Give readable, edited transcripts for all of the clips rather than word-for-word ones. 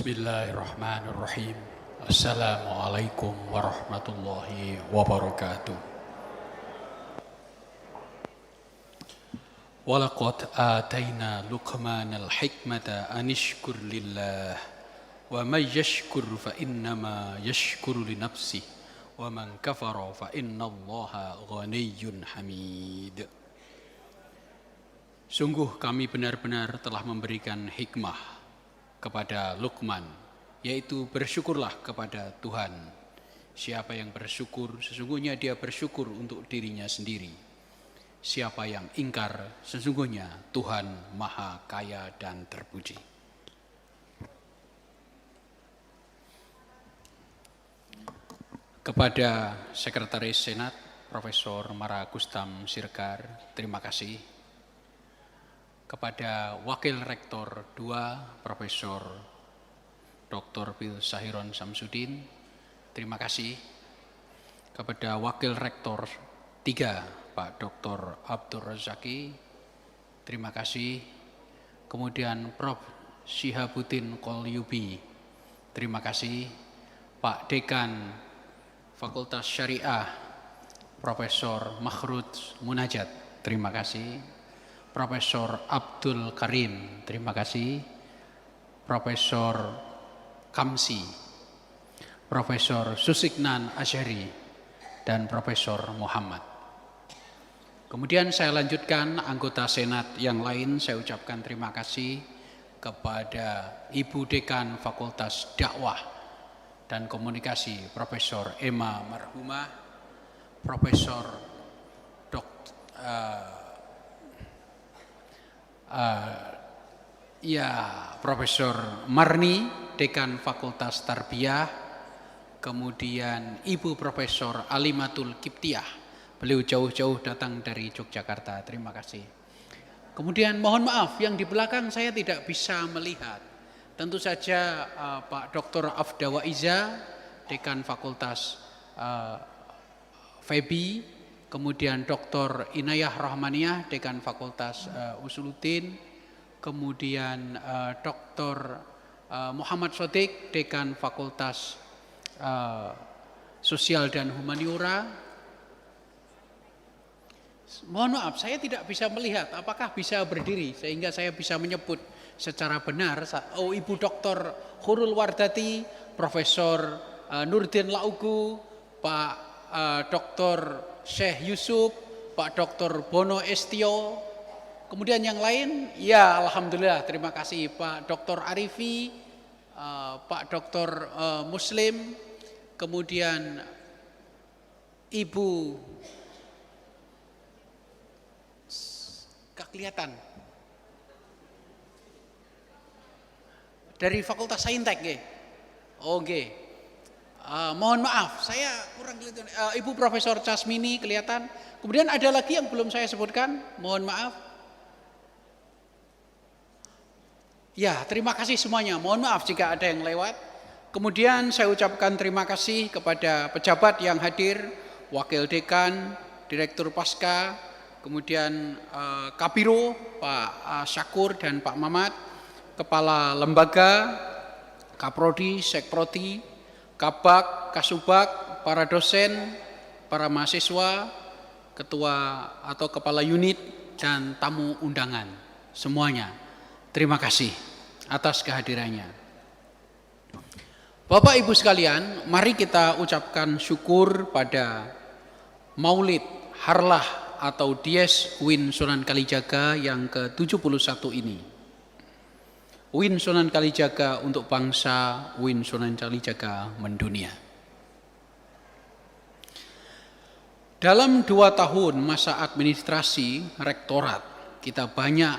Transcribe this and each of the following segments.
Bismillahirrahmanirrahim. Assalamualaikum warahmatullahi wabarakatuh. Walaqad atayna Luqmanal hikmata anishkur lillah wa may yashkur fa innama yashkuru li nafsih wa man kafara fa innallaha ghaniyyun hamid. Sungguh kami benar-benar telah memberikan hikmah kepada Luqman, yaitu bersyukurlah kepada Tuhan. Siapa yang bersyukur, sesungguhnya dia bersyukur untuk dirinya sendiri. Siapa yang ingkar, sesungguhnya Tuhan Maha Kaya dan terpuji. Kepada Sekretaris Senat, Profesor Mara Gustam Sirgar, terima kasih. Kepada Wakil Rektor 2, Profesor Dr. Pil Sahiron Samsudin, terima kasih. Kepada Wakil Rektor 3, Pak Dr. Abdur Razaki, terima kasih. Kemudian Prof. Syihabuddin Qolyubi, terima kasih. Pak Dekan Fakultas Syariah, Profesor Makhrud Munajat, terima kasih. Profesor Abdul Karim, terima kasih. Profesor Kamsi, Profesor Susiknan Asyari, dan Profesor Muhammad. Kemudian saya lanjutkan anggota Senat yang lain, saya ucapkan terima kasih kepada Ibu Dekan Fakultas Dakwah dan Komunikasi, Profesor Emma Marhumah, Profesor Profesor Marni, Dekan Fakultas Tarbiyah, kemudian Ibu Profesor Alimatul Kiptiah, beliau jauh-jauh datang dari Yogyakarta, terima kasih. Kemudian mohon maaf yang di belakang saya tidak bisa melihat, tentu saja Pak Dr. Afdawa Iza, Dekan Fakultas FEBI, kemudian Dr. Inayah Rahmaniyah, Dekan Fakultas Usuluddin, kemudian Dr. Muhammad Sodik, Dekan Fakultas Sosial dan Humaniora. Mohon maaf, saya tidak bisa melihat, apakah bisa berdiri sehingga saya bisa menyebut secara benar. Oh, Ibu Dr. Khurul Wardati, Profesor Nurdin Laugu, Pak Dr. Syekh Yusuf, Pak Dr. Bono Estio, kemudian yang lain, ya alhamdulillah, terima kasih Pak Dr. Arifi, Pak Dr. Muslim, kemudian Ibu, gak kelihatan, dari Fakultas Saintek, oke. Mohon maaf, saya kurang kelihatan. Ibu Profesor Casmini kelihatan. Kemudian ada lagi yang belum saya sebutkan, mohon maaf. Ya, terima kasih semuanya. Mohon maaf jika ada yang lewat. Kemudian saya ucapkan terima kasih kepada pejabat yang hadir, Wakil Dekan, Direktur Pasca, kemudian Kabiro, Pak Syakur dan Pak Mamat, Kepala Lembaga, Kaprodi, Sekprodi, Kabak, Kasubag, para dosen, para mahasiswa, ketua atau kepala unit, dan tamu undangan. Semuanya, terima kasih atas kehadirannya. Bapak Ibu sekalian, mari kita ucapkan syukur pada Maulid Harlah atau Dies Win Sunan Kalijaga yang ke-71 ini. Win Sunan Kalijaga untuk bangsa, Win Sunan Kalijaga mendunia. Dalam 2 tahun masa administrasi rektorat, kita banyak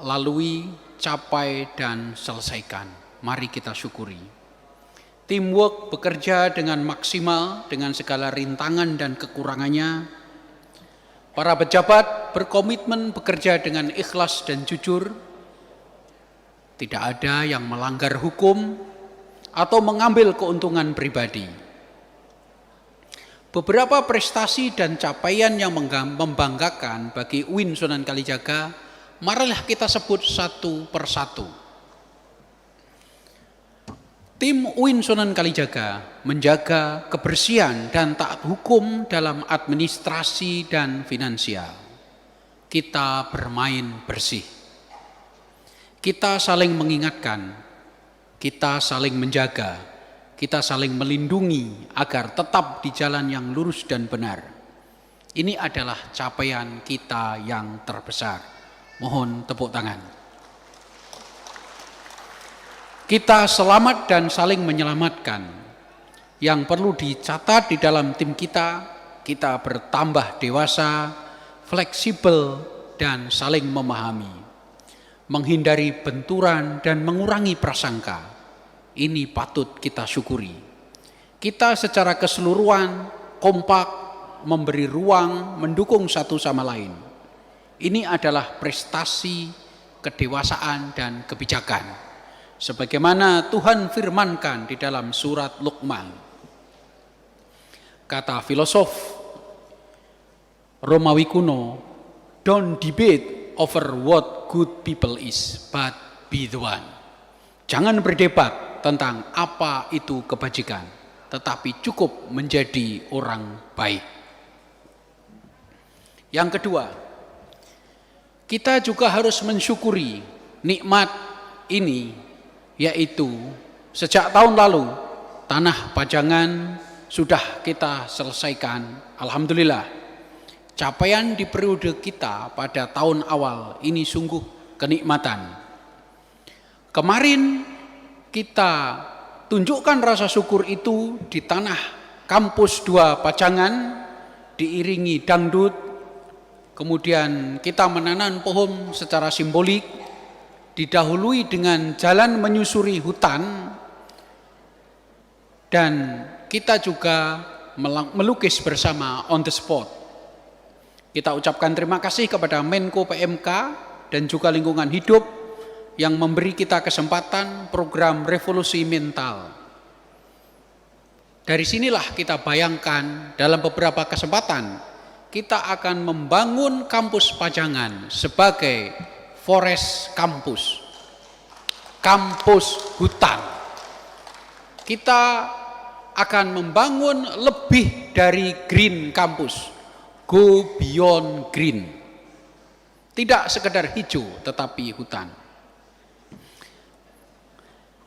lalui, capai, dan selesaikan. Mari kita syukuri. Teamwork bekerja dengan maksimal dengan segala rintangan dan kekurangannya. Para pejabat berkomitmen bekerja dengan ikhlas dan jujur. Tidak ada yang melanggar hukum atau mengambil keuntungan pribadi. Beberapa prestasi dan capaian yang membanggakan bagi Win Sunan Kalijaga, marilah kita sebut satu persatu. Tim UIN Sunan Kalijaga menjaga kebersihan dan taat hukum dalam administrasi dan finansial. Kita bermain bersih. Kita saling mengingatkan, kita saling menjaga, kita saling melindungi agar tetap di jalan yang lurus dan benar. Ini adalah capaian kita yang terbesar. Mohon tepuk tangan. Kita selamat dan saling menyelamatkan. Yang perlu dicatat di dalam tim kita bertambah dewasa, fleksibel, dan saling memahami. Menghindari benturan dan mengurangi prasangka. Ini patut kita syukuri. Kita secara keseluruhan kompak, memberi ruang, mendukung satu sama lain. Ini adalah prestasi, kedewasaan, dan kebijakan. Sebagaimana Tuhan firmankan di dalam surat Luqman. Kata filosof Romawi kuno, don't debate over what good people is, but be the one. Jangan berdebat tentang apa itu kebajikan, tetapi cukup menjadi orang baik. Yang kedua, kita juga harus mensyukuri nikmat ini, yaitu sejak tahun lalu tanah pajangan sudah kita selesaikan. Alhamdulillah, capaian di periode kita pada tahun awal ini sungguh kenikmatan. Kemarin kita tunjukkan rasa syukur itu di tanah kampus 2 Pajangan, diiringi dangdut. Kemudian kita menanam pohon secara simbolik, didahului dengan jalan menyusuri hutan, dan kita juga melukis bersama on the spot. Kita ucapkan terima kasih kepada Menko PMK dan juga lingkungan hidup yang memberi kita kesempatan program revolusi mental. Dari sinilah kita bayangkan dalam beberapa kesempatan kita akan membangun kampus Pajangan sebagai forest kampus, kampus hutan. Kita akan membangun lebih dari green campus, go beyond green. Tidak sekedar hijau tetapi hutan.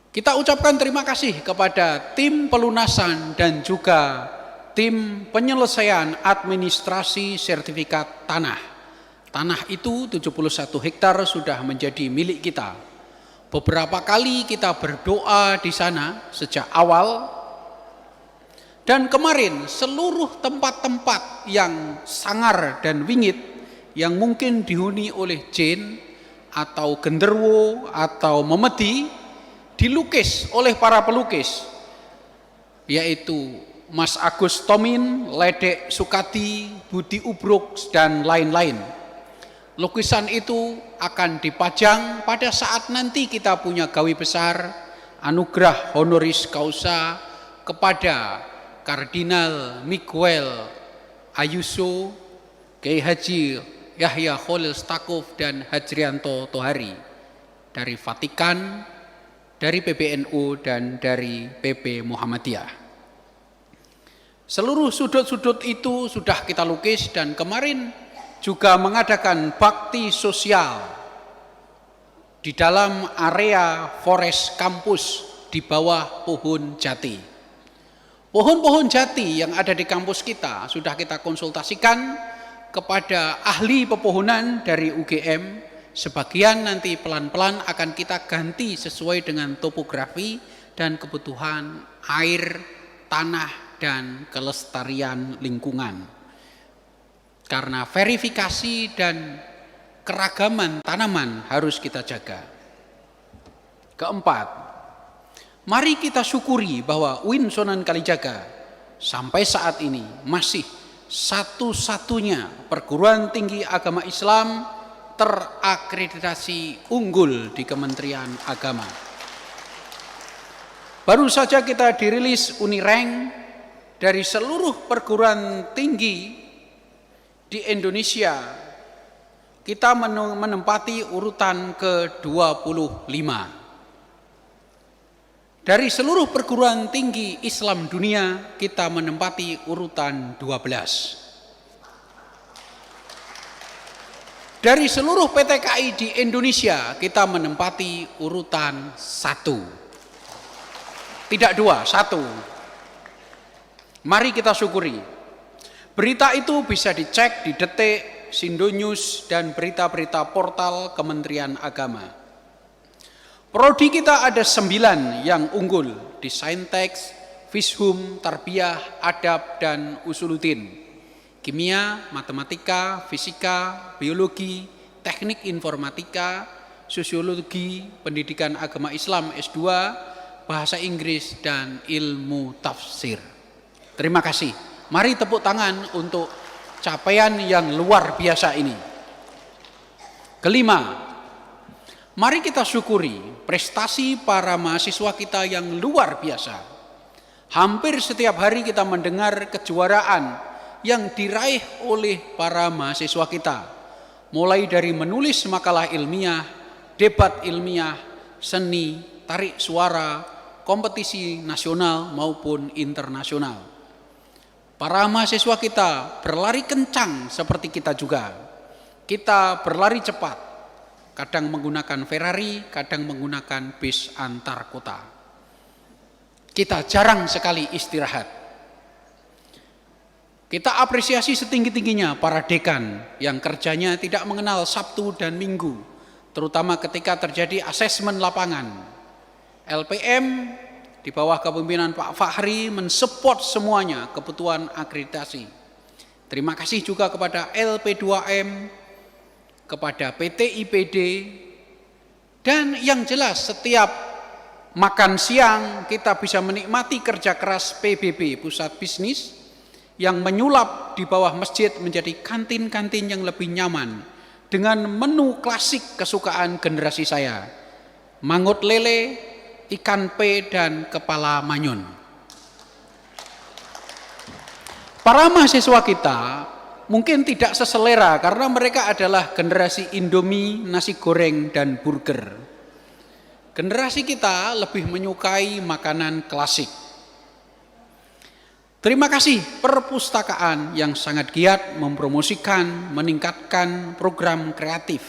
Kita ucapkan terima kasih kepada tim pelunasan dan juga tim penyelesaian administrasi sertifikat tanah. Tanah itu 71 hektar sudah menjadi milik kita. Beberapa kali kita berdoa di sana sejak awal. Dan kemarin seluruh tempat-tempat yang sangar dan wingit yang mungkin dihuni oleh jin atau genderuwo atau memedi dilukis oleh para pelukis, yaitu Mas Agus Tomin, Ledek Sukati, Budi Ubruk, dan lain-lain. Lukisan itu akan dipajang pada saat nanti kita punya gawe besar, anugerah honoris causa kepada Kardinal Miguel Ayuso, Kiai Haji Yahya Khalil Stakuf, dan Hajrianto Tohari dari Vatikan, dari PBNU, dan dari PP Muhammadiyah. Seluruh sudut-sudut itu sudah kita lukis, dan kemarin juga mengadakan bakti sosial di dalam area forest kampus di bawah pohon jati. Pohon-pohon jati yang ada di kampus kita sudah kita konsultasikan kepada ahli pepohonan dari UGM. Sebagian nanti pelan-pelan akan kita ganti sesuai dengan topografi dan kebutuhan air, tanah, dan kelestarian lingkungan. Karena verifikasi dan keragaman tanaman harus kita jaga. Keempat, mari kita syukuri bahwa UIN Sunan Kalijaga sampai saat ini masih satu-satunya perguruan tinggi agama Islam terakreditasi unggul di Kementerian Agama. Baru saja kita dirilis Unirank dari seluruh perguruan tinggi di Indonesia, kita menempati urutan ke-25. Dari seluruh perguruan tinggi Islam dunia, kita menempati urutan 12. Dari seluruh PTKI di Indonesia, kita menempati urutan 1. Tidak 2, 1. Mari kita syukuri. Berita itu bisa dicek di Detik, Sindonews, dan berita-berita portal Kementerian Agama. Prodi kita ada 9 yang unggul di Saintek, Fishum, Tarbiyah, Adab, dan Usuluddin. Kimia, Matematika, Fisika, Biologi, Teknik Informatika, Sosiologi, Pendidikan Agama Islam S2, Bahasa Inggris, dan Ilmu Tafsir. Terima kasih. Mari tepuk tangan untuk capaian yang luar biasa ini. Kelima, mari kita syukuri prestasi para mahasiswa kita yang luar biasa. Hampir setiap hari kita mendengar kejuaraan yang diraih oleh para mahasiswa kita. Mulai dari menulis makalah ilmiah, debat ilmiah, seni, tarik suara, kompetisi nasional maupun internasional. Para mahasiswa kita berlari kencang seperti kita juga. Kita berlari cepat. Kadang menggunakan Ferrari, kadang menggunakan bis antar kota. Kita jarang sekali istirahat. Kita apresiasi setinggi-tingginya para dekan yang kerjanya tidak mengenal Sabtu dan Minggu, terutama ketika terjadi asesmen lapangan. LPM di bawah kepemimpinan Pak Fahri mensupport semuanya kebutuhan akreditasi. Terima kasih juga kepada LP2M, kepada PT IPD, dan yang jelas setiap makan siang kita bisa menikmati kerja keras PBB, Pusat Bisnis, yang menyulap di bawah masjid menjadi kantin-kantin yang lebih nyaman dengan menu klasik kesukaan generasi saya, mangut lele, ikan pe, dan kepala manyun. Para mahasiswa kita mungkin tidak seselera karena mereka adalah generasi Indomie, nasi goreng, dan burger. Generasi kita lebih menyukai makanan klasik. Terima kasih perpustakaan yang sangat giat mempromosikan, meningkatkan program kreatif.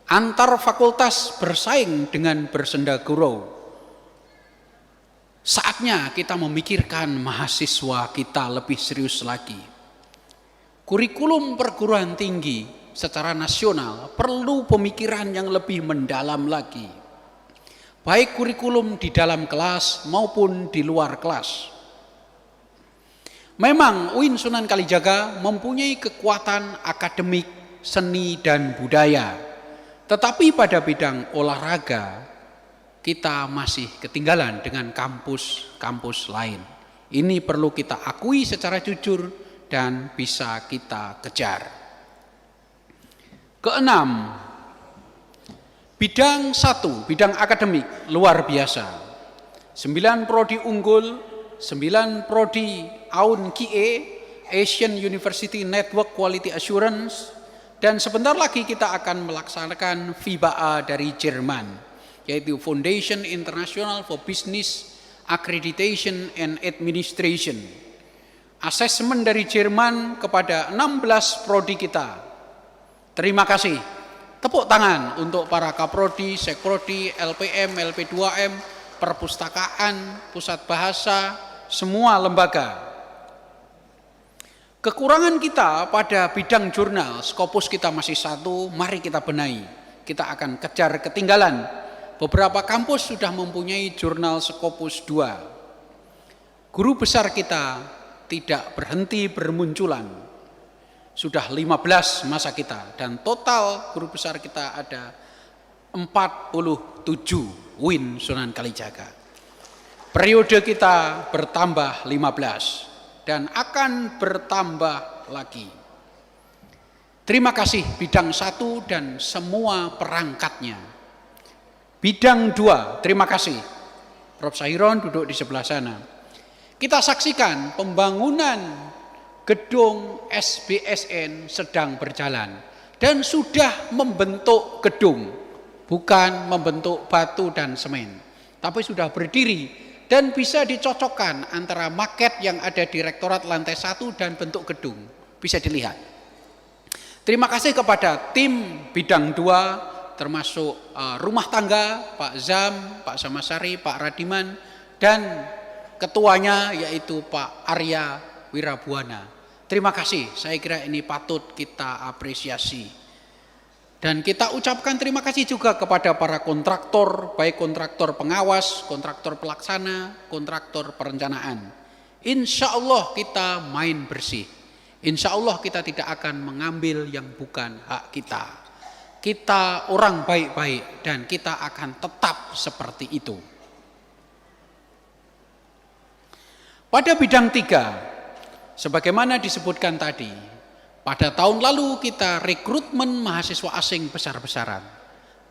Antar fakultas bersaing dengan bersenda gurau. Saatnya kita memikirkan mahasiswa kita lebih serius lagi. Kurikulum perguruan tinggi secara nasional perlu pemikiran yang lebih mendalam lagi. Baik kurikulum di dalam kelas maupun di luar kelas. Memang UIN Sunan Kalijaga mempunyai kekuatan akademik, seni, dan budaya. Tetapi pada bidang olahraga, kita masih ketinggalan dengan kampus-kampus lain. Ini perlu kita akui secara jujur dan bisa kita kejar. Keenam, bidang 1, bidang akademik luar biasa. 9 prodi unggul, 9 prodi AUN QA, Asian University Network Quality Assurance, dan sebentar lagi kita akan melaksanakan FIBA dari Jerman, yaitu Foundation International for Business Accreditation and Administration. Asesmen dari Jerman kepada 16 prodi kita. Terima kasih. Tepuk tangan untuk para Kaprodi, Sekprodi, LPM, LP2M, perpustakaan, pusat bahasa, semua lembaga. Kekurangan kita pada bidang jurnal, Scopus kita masih 1, mari kita benahi. Kita akan kejar ketinggalan. Beberapa kampus sudah mempunyai jurnal Scopus 2. Guru besar kita tidak berhenti bermunculan. Sudah 15 masa kita dan total guru besar kita ada 47 UIN Sunan Kalijaga. Periode kita bertambah 15 dan akan bertambah lagi. Terima kasih bidang 1 dan semua perangkatnya. Bidang 2, terima kasih. Prof. Sahiron duduk di sebelah sana. Kita saksikan pembangunan gedung SBSN sedang berjalan dan sudah membentuk gedung, bukan membentuk batu dan semen, tapi sudah berdiri dan bisa dicocokkan antara maket yang ada di Rektorat lantai 1 dan bentuk gedung. Bisa dilihat. Terima kasih kepada tim bidang 2 termasuk rumah tangga, Pak Zam, Pak Samasari, Pak Radiman, dan ketuanya yaitu Pak Arya Wirabuana. Terima kasih, saya kira ini patut kita apresiasi. Dan kita ucapkan terima kasih juga kepada para kontraktor, baik kontraktor pengawas, kontraktor pelaksana, kontraktor perencanaan. Insya Allah kita main bersih. Insya Allah kita tidak akan mengambil yang bukan hak kita. Kita orang baik-baik dan kita akan tetap seperti itu. Pada bidang 3, sebagaimana disebutkan tadi, pada tahun lalu kita rekrutmen mahasiswa asing besar-besaran.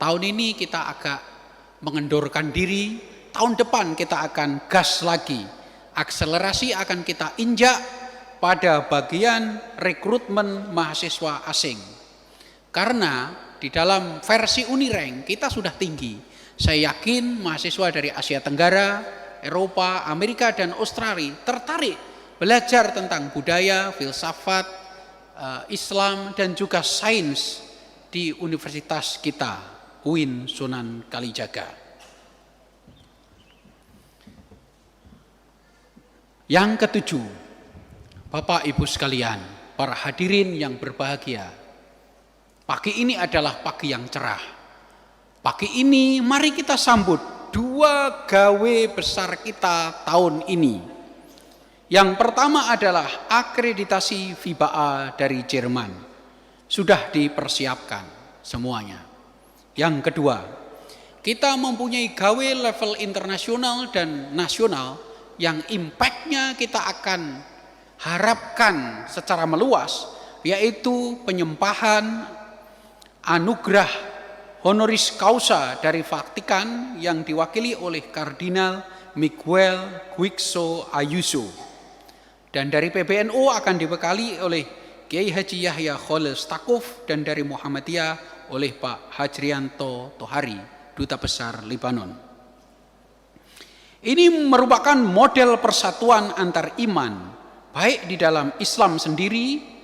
Tahun ini kita agak mengendorkan diri, tahun depan kita akan gas lagi. Akselerasi akan kita injak pada bagian rekrutmen mahasiswa asing. Karena di dalam versi Unirank kita sudah tinggi. Saya yakin mahasiswa dari Asia Tenggara, Eropa, Amerika, dan Australia tertarik belajar tentang budaya, filsafat, Islam, dan juga sains di universitas kita, UIN Sunan Kalijaga. Yang ketujuh, Bapak Ibu sekalian, para hadirin yang berbahagia, pagi ini adalah pagi yang cerah. Pagi ini mari kita sambut 2 gawe besar kita tahun ini. Yang pertama adalah akreditasi FIBA dari Jerman. Sudah dipersiapkan semuanya. Yang kedua, kita mempunyai gawe level internasional dan nasional yang impact-nya kita akan harapkan secara meluas, yaitu penyempahan anugerah honoris causa dari Vatikan yang diwakili oleh Kardinal Miguel Guixo Ayuso. Dan dari PBNU akan dibekali oleh Kiai Haji Yahya Khalil Stakuf, dan dari Muhammadiyah oleh Pak Hajrianto Tohari, Duta Besar Libanon. Ini merupakan model persatuan antar iman, baik di dalam Islam sendiri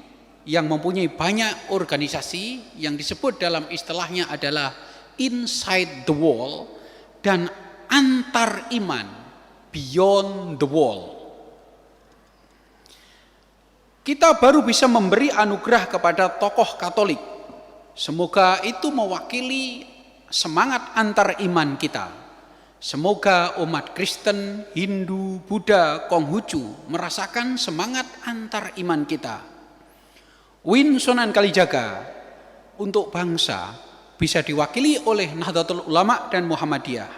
yang mempunyai banyak organisasi yang disebut dalam istilahnya adalah inside the wall, dan antar iman, beyond the wall. Kita baru bisa memberi anugerah kepada tokoh Katolik. Semoga itu mewakili semangat antar iman kita. Semoga umat Kristen, Hindu, Buddha, Konghucu merasakan semangat antar iman kita. UIN Sunan Kalijaga untuk bangsa bisa diwakili oleh Nahdlatul Ulama dan Muhammadiyah.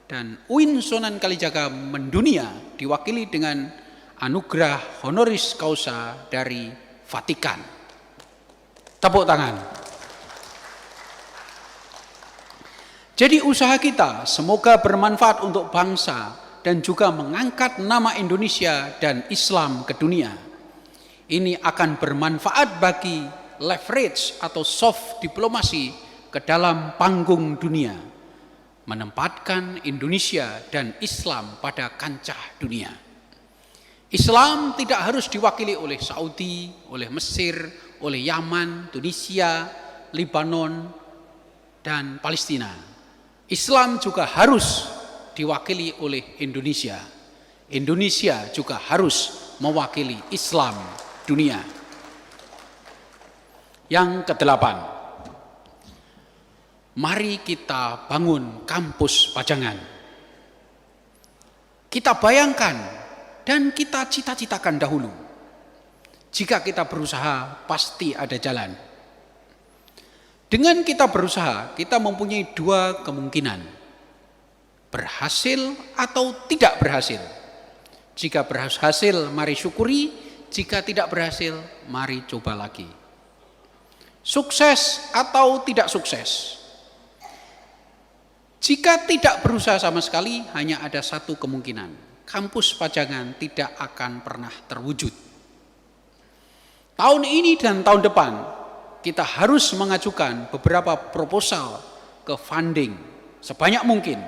Dan UIN Sunan Kalijaga mendunia diwakili dengan anugerah honoris causa dari Vatikan. Tepuk tangan. Jadi usaha kita semoga bermanfaat untuk bangsa dan juga mengangkat nama Indonesia dan Islam ke dunia. Ini akan bermanfaat bagi leverage atau soft diplomasi ke dalam panggung dunia, menempatkan Indonesia dan Islam pada kancah dunia. Islam tidak harus diwakili oleh Saudi, oleh Mesir, oleh Yaman, Tunisia, Libanon, dan Palestina. Islam juga harus diwakili oleh Indonesia. Indonesia juga harus mewakili Islam dunia. Yang ke-8, mari kita bangun kampus Pajangan. Kita bayangkan dan kita cita-citakan dahulu. Jika kita berusaha, pasti ada jalan. Dengan kita berusaha, kita mempunyai 2 kemungkinan. Berhasil atau tidak berhasil. Jika berhasil, mari syukuri. Jika tidak berhasil, mari coba lagi. Sukses atau tidak sukses. Jika tidak berusaha sama sekali, hanya ada 1 kemungkinan. Kampus Pajangan tidak akan pernah terwujud. Tahun ini dan tahun depan kita harus mengajukan beberapa proposal ke funding sebanyak mungkin.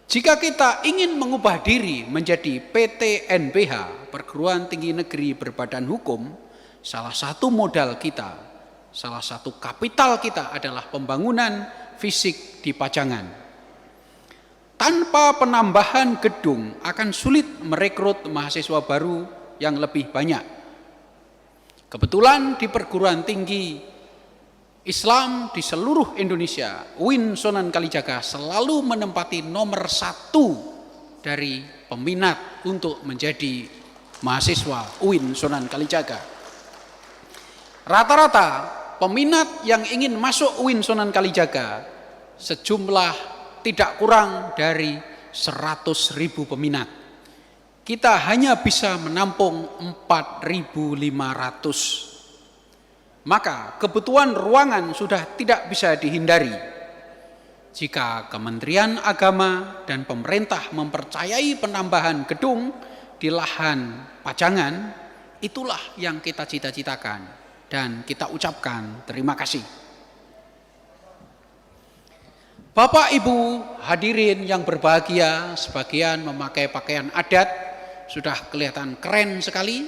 Jika kita ingin mengubah diri menjadi PTNBH, Perguruan Tinggi Negeri Berbadan Hukum, salah satu modal kita, salah satu kapital kita adalah pembangunan fisik di Pajangan. Tanpa penambahan gedung akan sulit merekrut mahasiswa baru yang lebih banyak. Kebetulan di perguruan tinggi Islam di seluruh Indonesia, UIN Sunan Kalijaga selalu menempati nomor 1 dari peminat untuk menjadi mahasiswa UIN Sunan Kalijaga. Rata-rata peminat yang ingin masuk UIN Sunan Kalijaga sejumlah tidak kurang dari 100.000 peminat. Kita hanya bisa menampung 4.500. Maka kebutuhan ruangan sudah tidak bisa dihindari. Jika Kementerian Agama dan pemerintah mempercayai penambahan gedung di lahan Pajangan, itulah yang kita cita-citakan dan kita ucapkan terima kasih. Bapak Ibu hadirin yang berbahagia, sebagian memakai pakaian adat, sudah kelihatan keren sekali.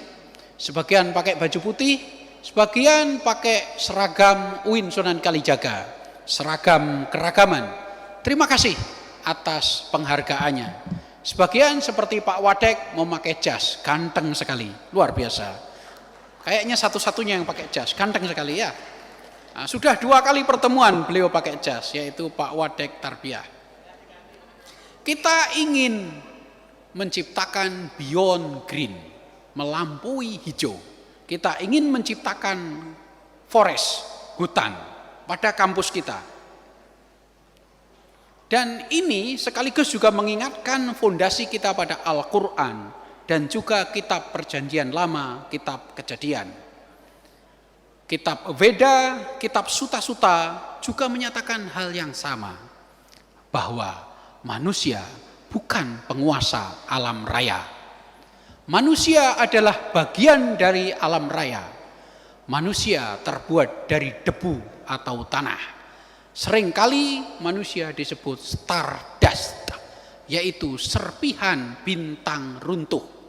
Sebagian pakai baju putih, sebagian pakai seragam UIN Sunan Kalijaga, seragam keragaman. Terima kasih atas penghargaannya. Sebagian seperti Pak Wadek memakai jas, ganteng sekali, luar biasa. Kayaknya satu-satunya yang pakai jas, ganteng sekali ya. Nah, sudah 2 kali pertemuan beliau pakai jas, yaitu Pak Wadek Tarbiyah. Kita ingin menciptakan beyond green, melampaui hijau. Kita ingin menciptakan forest, hutan pada kampus kita. Dan ini sekaligus juga mengingatkan fondasi kita pada Al-Quran dan juga kitab Perjanjian Lama, kitab Kejadian. Kitab Veda, kitab Suta-Suta juga menyatakan hal yang sama, bahwa manusia bukan penguasa alam raya. Manusia adalah bagian dari alam raya. Manusia terbuat dari debu atau tanah. Seringkali manusia disebut stardust, yaitu serpihan bintang runtuh.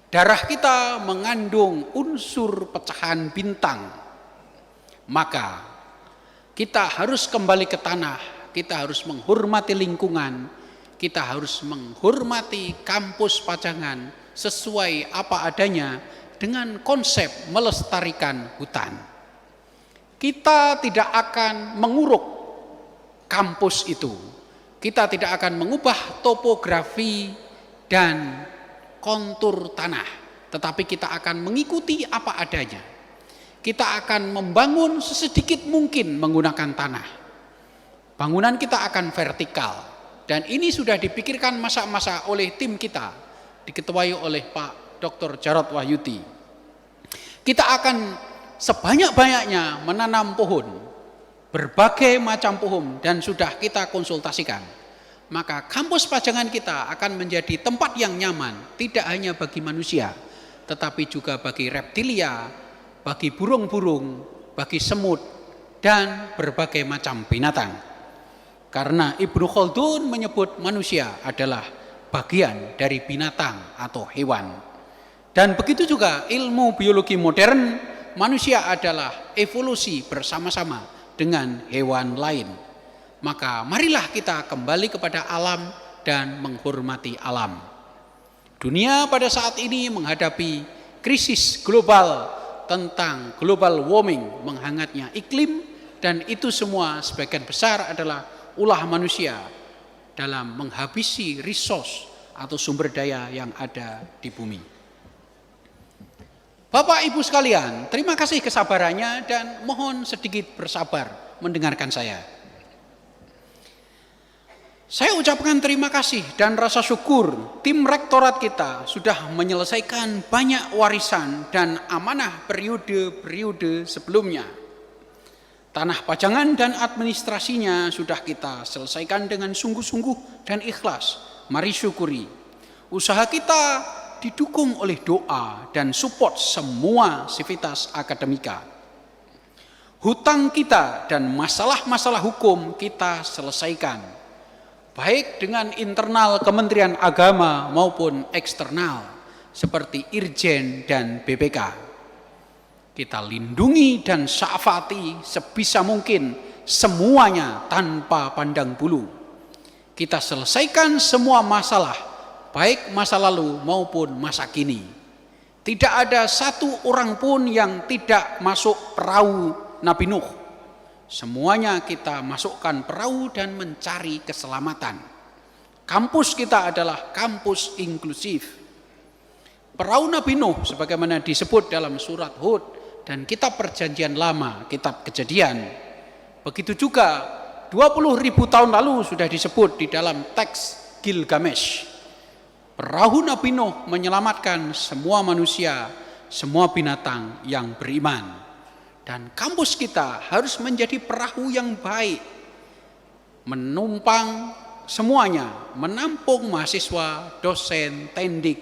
Darah kita mengandung unsur pecahan bintang. Maka kita harus kembali ke tanah, kita harus menghormati lingkungan, kita harus menghormati kampus Pajangan sesuai apa adanya dengan konsep melestarikan hutan. Kita tidak akan menguruk kampus itu. Kita tidak akan mengubah topografi dan kontur tanah, tetapi kita akan mengikuti apa adanya. Kita akan membangun sesedikit mungkin menggunakan tanah. Bangunan kita akan vertikal, dan ini sudah dipikirkan masa-masa oleh tim kita, diketuai oleh Pak Dr. Jarod Wahyudi. Kita akan sebanyak-banyaknya menanam pohon, berbagai macam pohon, dan sudah kita konsultasikan. Maka kampus Pajangan kita akan menjadi tempat yang nyaman, tidak hanya bagi manusia, tetapi juga bagi reptilia, bagi burung-burung, bagi semut, dan berbagai macam binatang. Karena Ibnu Khaldun menyebut manusia adalah bagian dari binatang atau hewan. Dan begitu juga ilmu biologi modern, manusia adalah evolusi bersama-sama dengan hewan lain. Maka marilah kita kembali kepada alam dan menghormati alam. Dunia pada saat ini menghadapi krisis global tentang global warming, menghangatnya iklim, dan itu semua sebagian besar adalah ulah manusia dalam menghabisi resource atau sumber daya yang ada di bumi. Bapak Ibu sekalian, terima kasih kesabarannya dan mohon sedikit bersabar mendengarkan saya. Saya ucapkan terima kasih dan rasa syukur tim rektorat kita sudah menyelesaikan banyak warisan dan amanah periode-periode sebelumnya. Tanah Pajangan dan administrasinya sudah kita selesaikan dengan sungguh-sungguh dan ikhlas. Mari syukuri. Usaha kita didukung oleh doa dan support semua sivitas akademika. Hutang kita dan masalah-masalah hukum kita selesaikan. baik dengan internal Kementerian Agama maupun eksternal seperti Irjen dan BPK. Kita lindungi dan syafaati sebisa mungkin semuanya tanpa pandang bulu. Kita selesaikan semua masalah, baik masa lalu maupun masa kini. Tidak ada satu orang pun yang tidak masuk perahu Nabi Nuh. Semuanya kita masukkan perahu dan mencari keselamatan. Kampus kita adalah kampus inklusif. Perahu Nabi Nuh sebagaimana disebut dalam surat Hud dan kitab Perjanjian Lama, kitab Kejadian. Begitu juga 20.000 tahun lalu sudah disebut di dalam teks Gilgamesh. Perahu Nabi Nuh menyelamatkan semua manusia, semua binatang yang beriman. Dan kampus kita harus menjadi perahu yang baik, menumpang semuanya, menampung mahasiswa, dosen, tendik,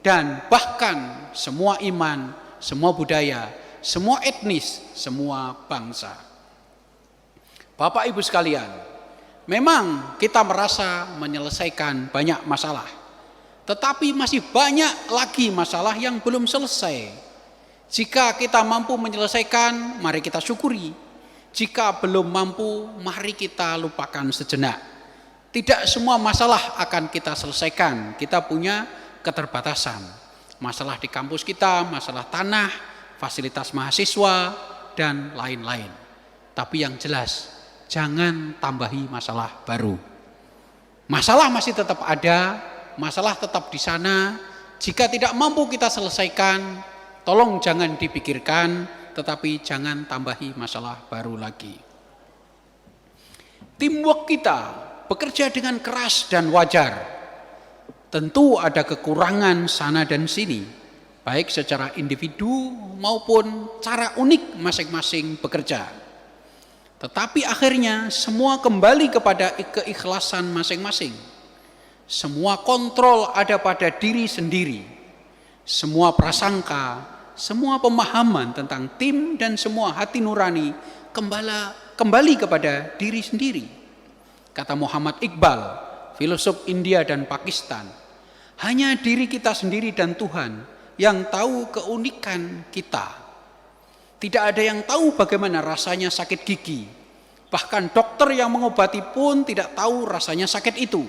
dan bahkan semua iman, semua budaya, semua etnis, semua bangsa. Bapak Ibu sekalian, memang kita merasa menyelesaikan banyak masalah, tetapi masih banyak lagi masalah yang belum selesai. Jika kita mampu menyelesaikan, mari kita syukuri. Jika belum mampu, mari kita lupakan sejenak. Tidak semua masalah akan kita selesaikan. Kita punya keterbatasan. Masalah di kampus kita, masalah tanah, fasilitas mahasiswa, dan lain-lain. Tapi yang jelas, jangan tambahi masalah baru. Masalah masih tetap ada, masalah tetap di sana. Jika tidak mampu kita selesaikan, tolong jangan dipikirkan, tetapi jangan tambahi masalah baru lagi. Teamwork kita bekerja dengan keras dan wajar. Tentu ada kekurangan sana dan sini, baik secara individu maupun cara unik masing-masing bekerja. Tetapi akhirnya semua kembali kepada keikhlasan masing-masing. Semua kontrol ada pada diri sendiri. Semua prasangka, semua pemahaman tentang tim dan semua hati nurani kembali kepada diri sendiri. Kata Muhammad Iqbal, filosof India dan Pakistan, hanya diri kita sendiri dan Tuhan yang tahu keunikan kita. Tidak ada yang tahu bagaimana rasanya sakit gigi. Bahkan dokter yang mengobati pun tidak tahu rasanya sakit itu.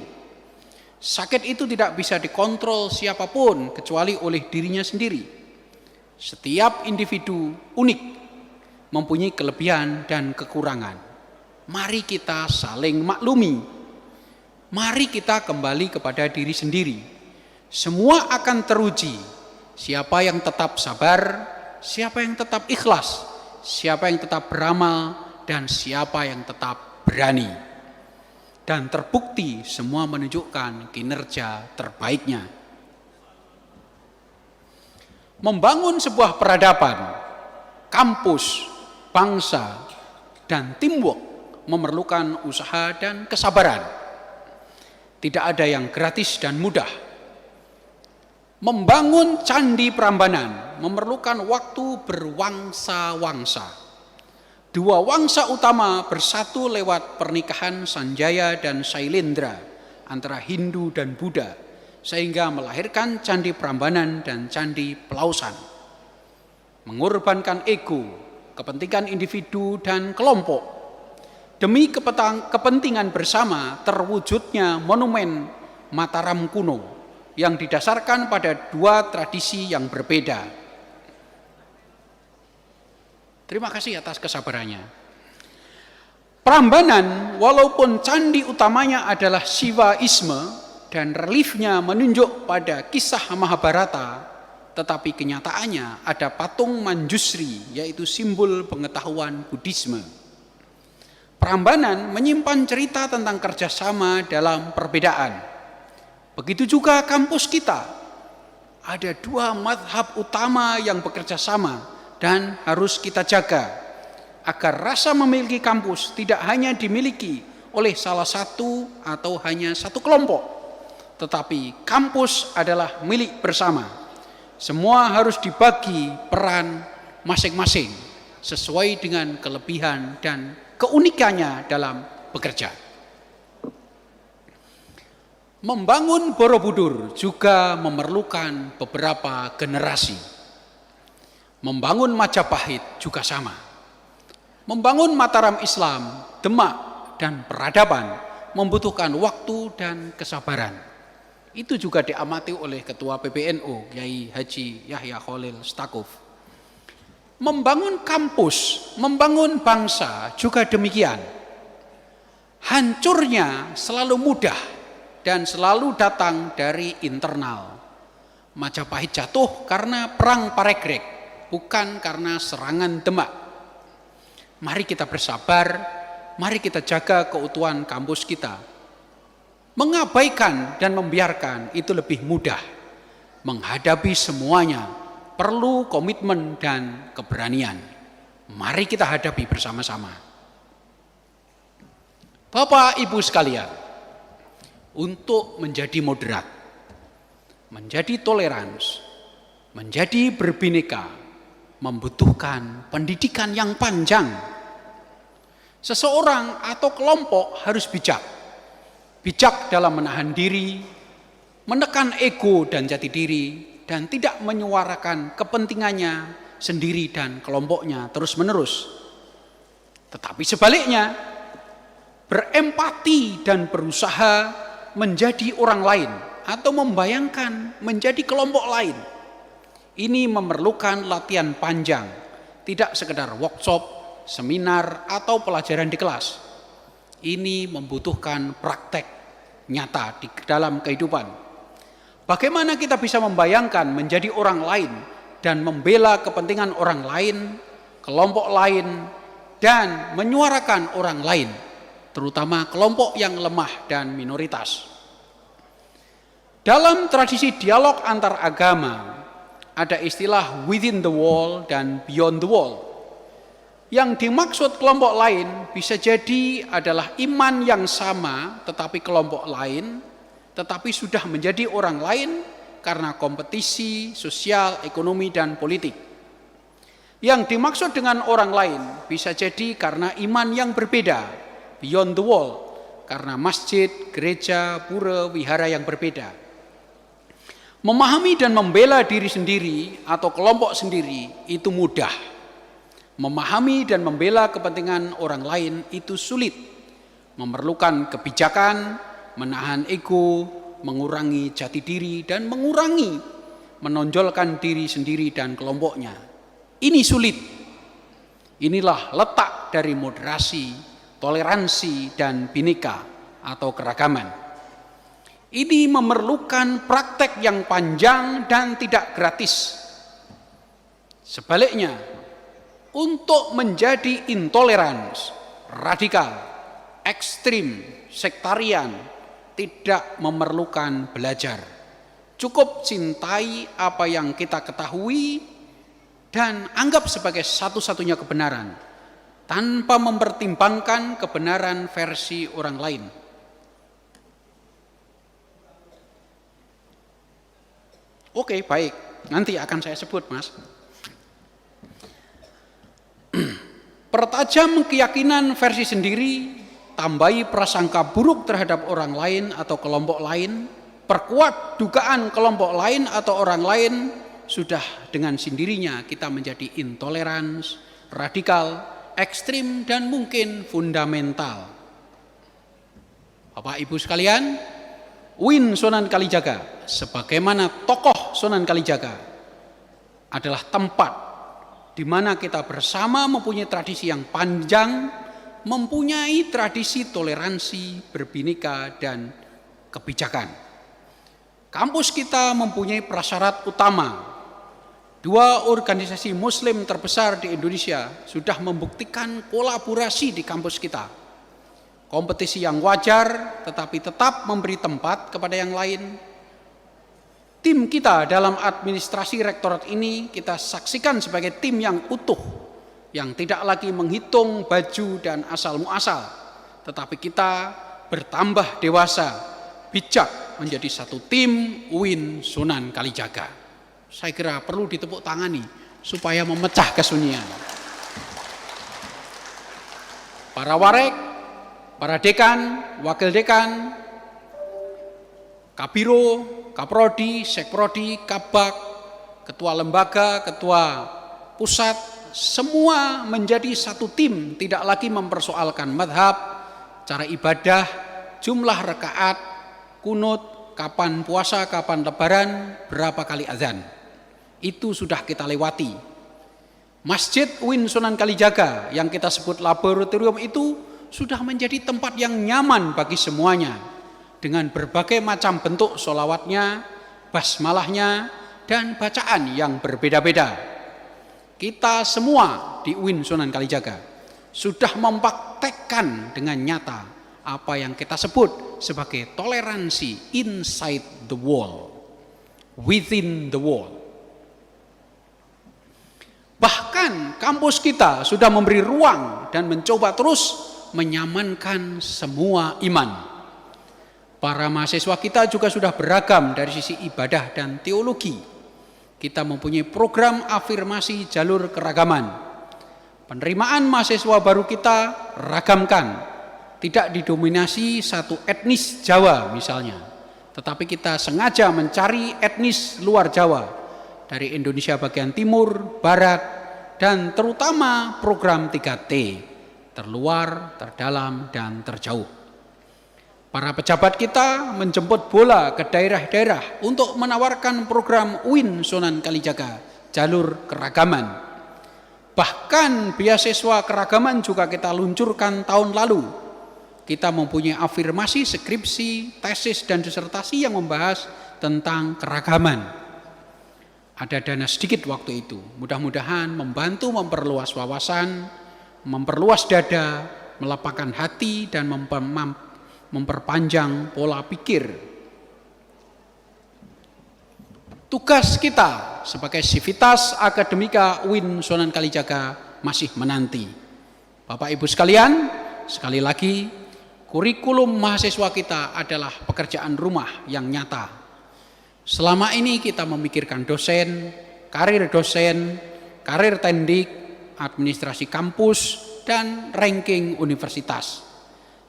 Sakit itu tidak bisa dikontrol siapapun kecuali oleh dirinya sendiri. Setiap individu unik, mempunyai kelebihan dan kekurangan. Mari kita saling maklumi. Mari kita kembali kepada diri sendiri. Semua akan teruji. Siapa yang tetap sabar, siapa yang tetap ikhlas, siapa yang tetap beramal, dan siapa yang tetap berani. Dan terbukti semua menunjukkan kinerja terbaiknya. Membangun sebuah peradaban, kampus, bangsa, dan teamwork memerlukan usaha dan kesabaran. Tidak ada yang gratis dan mudah. Membangun Candi Prambanan memerlukan waktu berwangsa-wangsa. Dua wangsa utama bersatu lewat pernikahan Sanjaya dan Sailendra antara Hindu dan Buddha, sehingga melahirkan Candi Prambanan dan Candi Pelausan. Mengorbankan ego, kepentingan individu dan kelompok, demi kepentingan bersama terwujudnya monumen Mataram kuno yang didasarkan pada dua tradisi yang berbeda. Terima kasih atas kesabarannya. Prambanan, walaupun candi utamanya adalah Siwaisme dan reliefnya menunjuk pada kisah Mahabharata, tetapi kenyataannya ada patung Manjusri, yaitu simbol pengetahuan Buddhisme. Prambanan menyimpan cerita tentang kerjasama dalam perbedaan. Begitu juga kampus kita. Ada dua mazhab utama yang bekerja sama dan harus kita jaga agar rasa memiliki kampus tidak hanya dimiliki oleh salah satu atau hanya satu kelompok, tetapi kampus adalah milik bersama. Semua harus dibagi peran masing-masing sesuai dengan kelebihan dan keunikannya dalam bekerja. Membangun Borobudur juga memerlukan beberapa generasi. Membangun Majapahit juga sama. Membangun Mataram Islam, Demak, dan peradaban membutuhkan waktu dan kesabaran. Itu juga diamati oleh Ketua PBNU, Kiai Haji Yahya Khalil Stakuf. Membangun kampus, membangun bangsa juga demikian. Hancurnya selalu mudah dan selalu datang dari internal. Majapahit jatuh karena perang Paregreg, bukan karena serangan Demak. Mari kita bersabar, mari kita jaga keutuhan kampus kita. Mengabaikan dan membiarkan itu lebih mudah. Menghadapi semuanya perlu komitmen dan keberanian. Mari kita hadapi bersama-sama. Bapak Ibu sekalian, untuk menjadi moderat, menjadi tolerans, menjadi berbineka, membutuhkan pendidikan yang panjang. Seseorang atau kelompok harus bijak. Bijak dalam menahan diri, menekan ego dan jati diri, dan tidak menyuarakan kepentingannya sendiri dan kelompoknya terus-menerus. Tetapi sebaliknya, berempati dan berusaha menjadi orang lain atau membayangkan menjadi kelompok lain. Ini memerlukan latihan panjang, tidak sekedar workshop, seminar, atau pelajaran di kelas. Ini membutuhkan praktek nyata di dalam kehidupan. Bagaimana kita bisa membayangkan menjadi orang lain dan membela kepentingan orang lain, kelompok lain, dan menyuarakan orang lain, terutama kelompok yang lemah dan minoritas. Dalam tradisi dialog antar agama, ada istilah within the wall dan beyond the wall. Yang dimaksud kelompok lain bisa jadi adalah iman yang sama tetapi kelompok lain, tetapi sudah menjadi orang lain karena kompetisi sosial, ekonomi, dan politik. Yang dimaksud dengan orang lain bisa jadi karena iman yang berbeda, beyond the wall, karena masjid, gereja, pura, wihara yang berbeda. Memahami dan membela diri sendiri atau kelompok sendiri itu mudah. Memahami dan membela kepentingan orang lain itu sulit. Memerlukan kebijakan, menahan ego, mengurangi jati diri, dan menonjolkan diri sendiri dan kelompoknya. Ini sulit. Inilah letak dari moderasi, toleransi, dan bineka atau keragaman. Ini memerlukan praktek yang panjang dan tidak gratis. Sebaliknya, untuk menjadi intolerans, radikal, ekstrim, sektarian, tidak memerlukan belajar. Cukup cintai apa yang kita ketahui dan anggap sebagai satu-satunya kebenaran, tanpa mempertimbangkan kebenaran versi orang lain. Oke, baik. Nanti akan saya sebut, Mas. Pertajam keyakinan versi sendiri, tambahi prasangka buruk terhadap orang lain atau kelompok lain, perkuat dugaan kelompok lain atau orang lain, sudah dengan sendirinya kita menjadi intolerans, radikal, ekstrim, dan mungkin fundamental. Bapak Ibu sekalian, Uin Sunan Kalijaga sebagaimana tokoh Sunan Kalijaga adalah tempat di mana kita bersama mempunyai tradisi yang panjang, mempunyai tradisi toleransi, berbineka, dan kebijakan. Kampus kita mempunyai prasyarat utama. Dua organisasi muslim terbesar di Indonesia sudah membuktikan kolaborasi di kampus kita. Kompetisi yang wajar tetapi tetap memberi tempat kepada yang lain. Tim kita dalam administrasi rektorat ini kita saksikan sebagai tim yang utuh, yang tidak lagi menghitung baju dan asal muasal, tetapi kita bertambah dewasa, bijak menjadi satu tim UIN Sunan Kalijaga. Saya kira perlu ditepuk tangani supaya memecah kesunyian. Para warek, para dekan, wakil dekan, Kabiro, Kaprodi, Sekprodi, Kabak, ketua lembaga, ketua pusat, semua menjadi satu tim, tidak lagi mempersoalkan madhab, cara ibadah, jumlah rakaat, kunut, kapan puasa, kapan lebaran, berapa kali azan. Itu sudah kita lewati. Masjid UIN Sunan Kalijaga yang kita sebut laboratorium itu sudah menjadi tempat yang nyaman bagi semuanya, dengan berbagai macam bentuk sholawatnya, basmalahnya, dan bacaan yang berbeda-beda. Kita semua di UIN Sunan Kalijaga sudah mempraktekkan dengan nyata apa yang kita sebut sebagai toleransi inside the wall, within the wall. Bahkan kampus kita sudah memberi ruang dan mencoba terus menyamankan semua iman. Para mahasiswa kita juga sudah beragam dari sisi ibadah dan teologi. Kita mempunyai program afirmasi jalur keragaman. Penerimaan mahasiswa baru kita ragamkan, tidak didominasi satu etnis Jawa misalnya, tetapi kita sengaja mencari etnis luar Jawa, dari Indonesia bagian timur, barat, dan terutama program 3T, terluar, terdalam, dan terjauh. Para pejabat kita menjemput bola ke daerah-daerah untuk menawarkan program UIN Sunan Kalijaga, jalur keragaman. Bahkan beasiswa keragaman juga kita luncurkan tahun lalu. Kita mempunyai afirmasi, skripsi, tesis, dan disertasi yang membahas tentang keragaman. Ada dana sedikit waktu itu, mudah-mudahan membantu memperluas wawasan, memperluas dada, melapangkan hati, dan memperpanjang pola pikir. Tugas kita sebagai Civitas Akademika UIN Sunan Kalijaga masih menanti. Bapak Ibu sekalian, sekali lagi, kurikulum mahasiswa kita adalah pekerjaan rumah yang nyata. Selama ini kita memikirkan dosen, karir tendik, administrasi kampus, dan ranking universitas.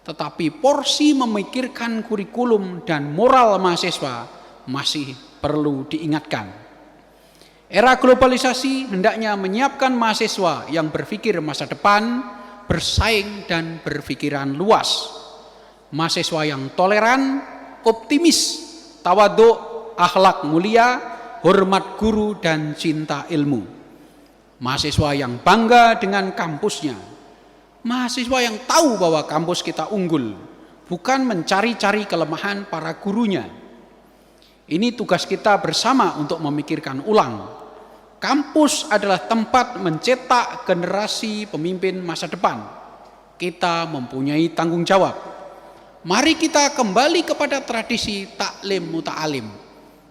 Tetapi porsi memikirkan kurikulum dan moral mahasiswa masih perlu diingatkan. Era globalisasi hendaknya menyiapkan mahasiswa yang berpikir masa depan, bersaing, dan berpikiran luas. Mahasiswa yang toleran, optimis, tawadhu, akhlak mulia, hormat guru, dan cinta ilmu. Mahasiswa yang bangga dengan kampusnya. Mahasiswa yang tahu bahwa kampus kita unggul, bukan mencari-cari kelemahan para gurunya. Ini tugas kita bersama untuk memikirkan ulang. Kampus adalah tempat mencetak generasi pemimpin masa depan. Kita mempunyai tanggung jawab. Mari kita kembali kepada tradisi taklim muta'alim.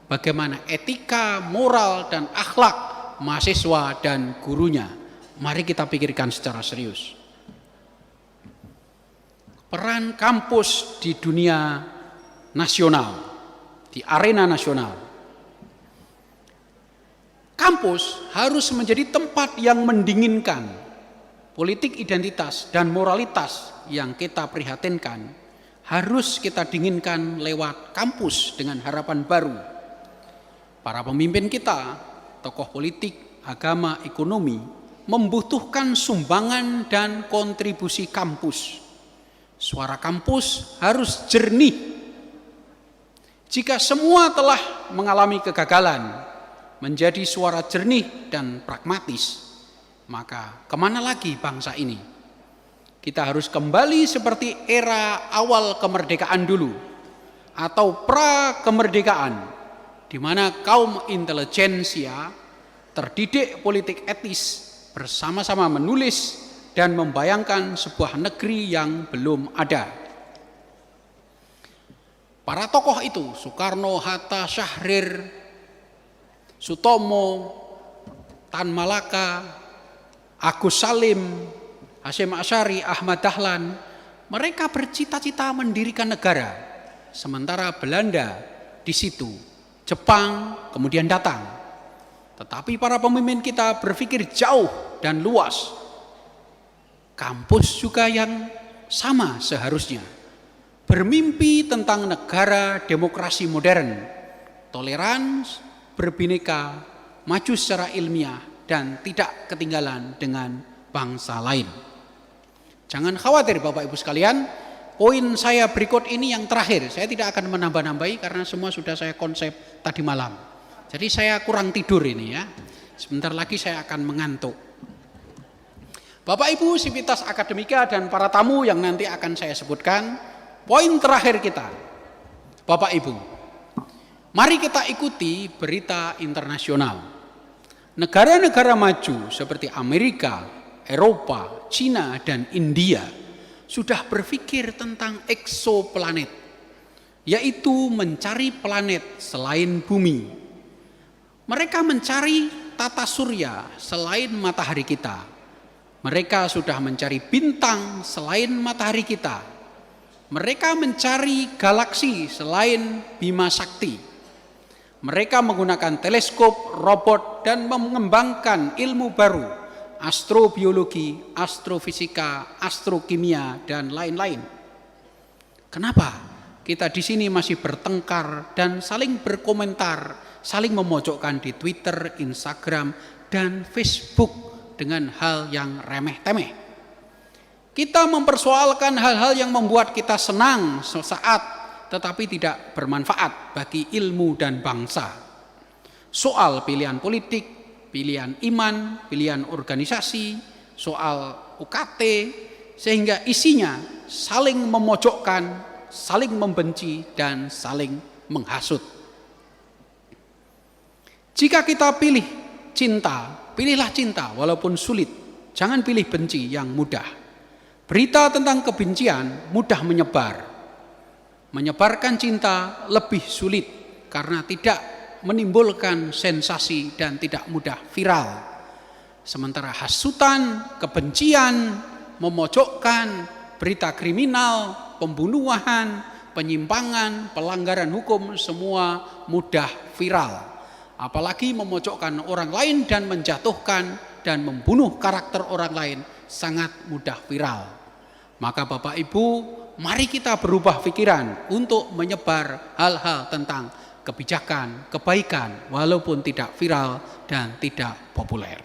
Bagaimana etika, moral, dan akhlak mahasiswa dan gurunya. Mari kita pikirkan secara serius. Peran kampus di dunia nasional, di arena nasional. Kampus harus menjadi tempat yang mendinginkan politik identitas dan moralitas yang kita prihatinkan. Harus kita dinginkan lewat kampus dengan harapan baru. Para pemimpin kita, tokoh politik, agama, ekonomi, membutuhkan sumbangan dan kontribusi kampus. Suara kampus harus jernih. Jika semua telah mengalami kegagalan, menjadi suara jernih dan pragmatis, maka kemana lagi bangsa ini? Kita harus kembali seperti era awal kemerdekaan dulu, atau pra-kemerdekaan, di mana kaum intelijensia terdidik politik etis bersama-sama menulis dan membayangkan sebuah negeri yang belum ada. Para tokoh itu, Soekarno, Hatta, Syahrir, Sutomo, Tan Malaka, Agus Salim, Hasyim Asy'ari, Ahmad Dahlan, mereka bercita-cita mendirikan negara, sementara Belanda di situ, Jepang kemudian datang. Tetapi para pemimpin kita berpikir jauh dan luas. Kampus juga yang sama seharusnya. bermimpi tentang negara demokrasi modern, toleransi, berbineka, maju secara ilmiah, dan tidak ketinggalan dengan bangsa lain. Jangan khawatir Bapak Ibu sekalian, poin saya berikut ini yang terakhir. Saya tidak akan menambah-nambahi karena semua sudah saya konsep tadi malam. Jadi saya kurang tidur ini ya. Sebentar lagi saya akan mengantuk. Bapak Ibu, sivitas akademika dan para tamu yang nanti akan saya sebutkan, poin terakhir kita. Bapak Ibu, mari kita ikuti berita internasional. Negara-negara maju seperti Amerika, Eropa, Cina, dan India sudah berpikir tentang eksoplanet, yaitu mencari planet selain bumi. Mereka mencari tata surya selain matahari kita. Mereka sudah mencari bintang selain matahari kita. Mereka mencari galaksi selain Bima Sakti. Mereka menggunakan teleskop, robot, dan mengembangkan ilmu baru, astrobiologi, astrofisika, astrokimia, dan lain-lain. Kenapa kita di sini masih bertengkar dan saling berkomentar, saling memojokkan di Twitter, Instagram, dan Facebook dengan hal yang remeh-temeh? Kita mempersoalkan hal-hal yang membuat kita senang sesaat, tetapi tidak bermanfaat bagi ilmu dan bangsa. Soal pilihan politik, pilihan iman, pilihan organisasi, soal UKT, sehingga isinya saling memojokkan, saling membenci, dan saling menghasut. Jika kita pilih cinta, pilihlah cinta walaupun sulit, jangan pilih benci yang mudah. Berita tentang kebencian mudah menyebar. Menyebarkan cinta lebih sulit karena tidak menimbulkan sensasi dan tidak mudah viral. Sementara hasutan, kebencian, memojokkan, berita kriminal, pembunuhan, penyimpangan, pelanggaran hukum semua mudah viral. Apalagi memojokkan orang lain dan menjatuhkan dan membunuh karakter orang lain sangat mudah viral. Maka Bapak Ibu, mari kita berubah pikiran untuk menyebar hal-hal tentang kebijakan, kebaikan, walaupun tidak viral dan tidak populer.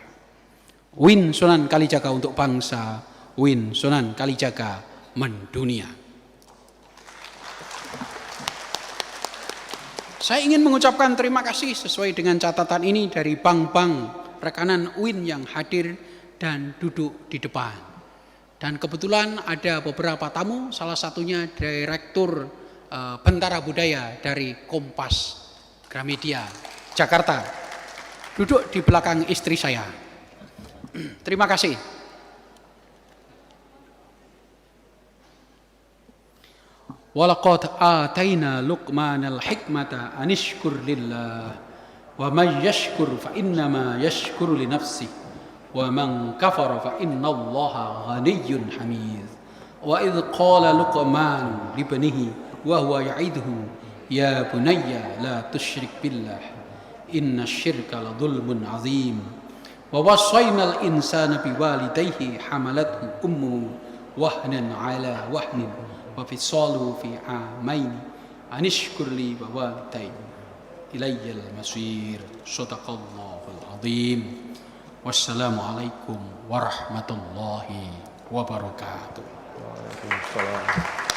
Win Sunan Kalijaga untuk bangsa, Win Sunan Kalijaga mendunia. Saya ingin mengucapkan terima kasih sesuai dengan catatan ini dari bank-bank rekanan Win yang hadir dan duduk di depan. Dan kebetulan ada beberapa tamu, salah satunya Direktur Bentara Budaya dari Kompas Gramedia Jakarta. Duduk di belakang istri saya. Terima kasih. Walaqad ataina Luqmanal hikmata anishkur lillah wa man yashkur fa innama yashkuru li nafsihi وَمَنْ كَفَرَ فَإِنَّ اللَّهَ غَنِيٌّ حَمِيدٌ وَإِذْ قَالَ لُقْمَانُ لِابْنِهِ وَهُوَ يَعِظُهُ يَا بُنَيَّ لَا تُشْرِكْ بِاللَّهِ إِنَّ الشِّرْكَ لَظُلْمٌ عَظِيمٌ وَوَصَّيْنَا الْإِنسَانَ بِوَالِدَيْهِ حَمَلَتْهُ أُمُّهُ وَهْنًا عَلَى وَهْنٍ وَفِصَالُهُ فِي عَامَيْنِ أَنِ اشْكُرْ لِي وَوَالِدَيَّ إِلَيَّ الْمَصِيرُ صدق الله العظيم. Wassalamualaikum warahmatullahi wabarakatuh. Waalaikumsalam.